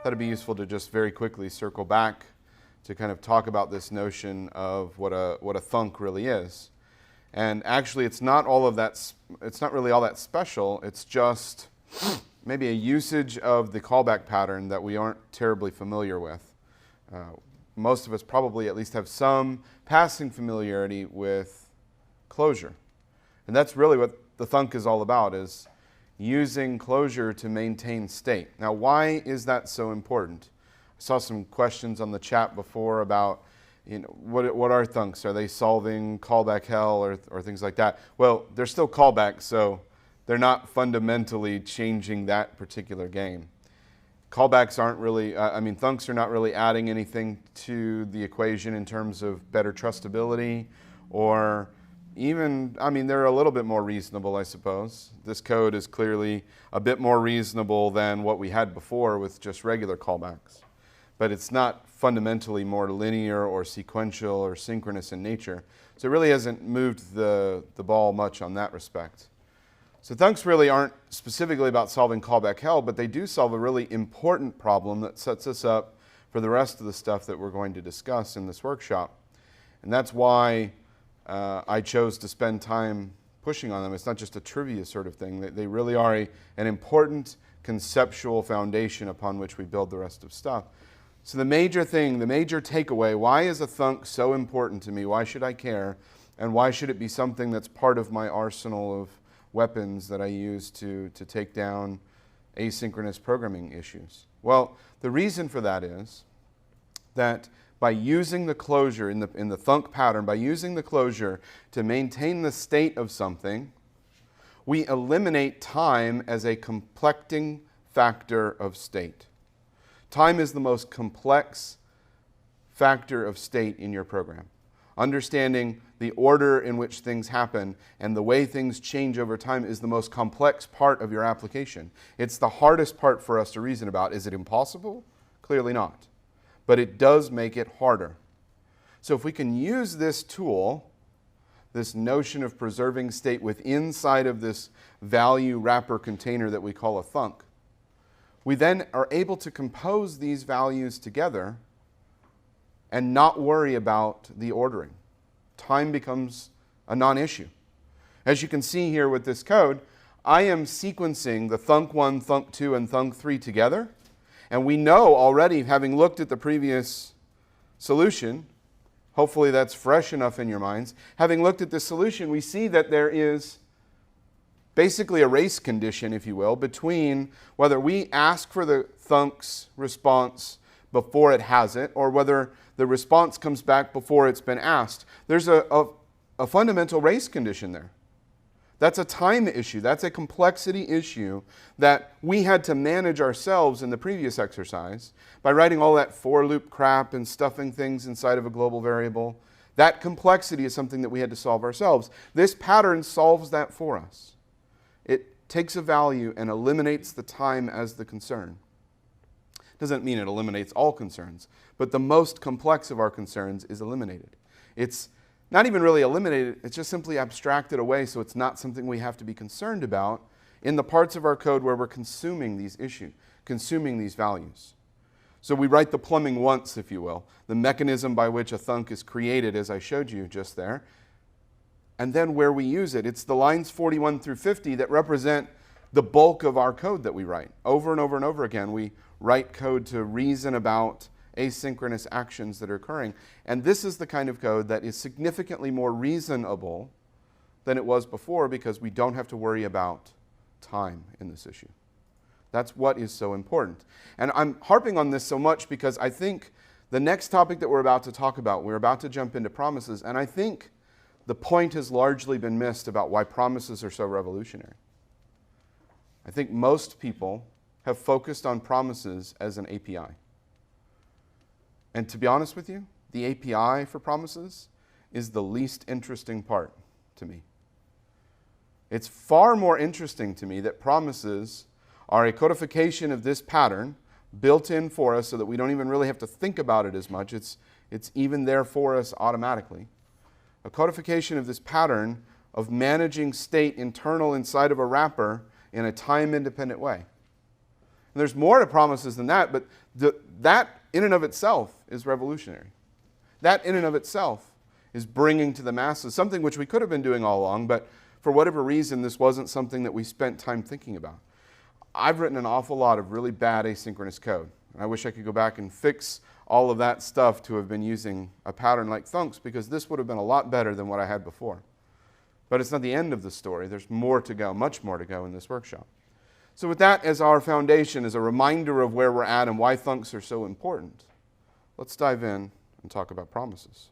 Thought it'd be useful to just very quickly circle back to kind of talk about this notion of what a thunk really is. And actually, it's not really all that special. It's just maybe a usage of the callback pattern that we aren't terribly familiar with. Most of us probably at least have some passing familiarity with closure. And that's really what the thunk is all about, is using closure to maintain state. Now, why is that so important? I saw some questions on the chat before about, what are thunks? Are they solving callback hell or things like that? Well, they're still callbacks, so they're not fundamentally changing that particular game. Callbacks aren't really, thunks are not really adding anything to the equation in terms of better trustability, or even, they're a little bit more reasonable, I suppose. This code is clearly a bit more reasonable than what we had before with just regular callbacks. But it's not fundamentally more linear or sequential or synchronous in nature. So it really hasn't moved the ball much on that respect. So thunks really aren't specifically about solving callback hell, but they do solve a really important problem that sets us up for the rest of the stuff that we're going to discuss in this workshop. And that's why I chose to spend time pushing on them. It's not just a trivia sort of thing. They really are an important conceptual foundation upon which we build the rest of stuff. So the major takeaway, why is a thunk so important to me? Why should I care? And why should it be something that's part of my arsenal of weapons that I use to take down asynchronous programming issues? Well, the reason for that is that by using the closure in the thunk pattern, by using the closure to maintain the state of something, we eliminate time as a complecting factor of state. Time is the most complex factor of state in your program. Understanding the order in which things happen and the way things change over time is the most complex part of your application. It's the hardest part for us to reason about. Is it impossible? Clearly not. But it does make it harder. So if we can use this tool, this notion of preserving state inside of this value wrapper container that we call a thunk, we then are able to compose these values together and not worry about the ordering. Time becomes a non-issue. As you can see here with this code, I am sequencing the thunk1, thunk2, and thunk3 together. And we know already, having looked at the previous solution, hopefully that's fresh enough in your minds, having looked at this solution, we see that there is basically a race condition, if you will, between whether we ask for the thunk's response before it has it, or whether the response comes back before it's been asked. There's a fundamental race condition there. That's a time issue. That's a complexity issue that we had to manage ourselves in the previous exercise by writing all that for loop crap and stuffing things inside of a global variable. That complexity is something that we had to solve ourselves. This pattern solves that for us. It takes a value and eliminates the time as the concern. Doesn't mean it eliminates all concerns, but the most complex of our concerns is eliminated. It's not even really eliminated, it's just simply abstracted away, so it's not something we have to be concerned about in the parts of our code where we're consuming these issues, consuming these values. So we write the plumbing once, if you will, the mechanism by which a thunk is created, as I showed you just there. And then where we use it, it's the lines 41 through 50 that represent the bulk of our code that we write. Over and over and over again, we write code to reason about asynchronous actions that are occurring. And this is the kind of code that is significantly more reasonable than it was before, because we don't have to worry about time in this issue. That's what is so important. And I'm harping on this so much because I think the next topic that we're about to talk about, we're about to jump into promises, and I think the point has largely been missed about why promises are so revolutionary. I think most people have focused on promises as an API. And to be honest with you, the API for promises is the least interesting part to me. It's far more interesting to me that promises are a codification of this pattern built in for us so that we don't even really have to think about it as much. It's even there for us automatically. A codification of this pattern of managing state internal inside of a wrapper in a time-independent way. And there's more to promises than that, but that in and of itself is revolutionary. That in and of itself is bringing to the masses something which we could have been doing all along, but for whatever reason, this wasn't something that we spent time thinking about. I've written an awful lot of really bad asynchronous code. And I wish I could go back and fix all of that stuff to have been using a pattern like Thunks, because this would have been a lot better than what I had before. But it's not the end of the story. There's more to go, much more to go in this workshop. So with that as our foundation, as a reminder of where we're at and why Thunks are so important, let's dive in and talk about promises.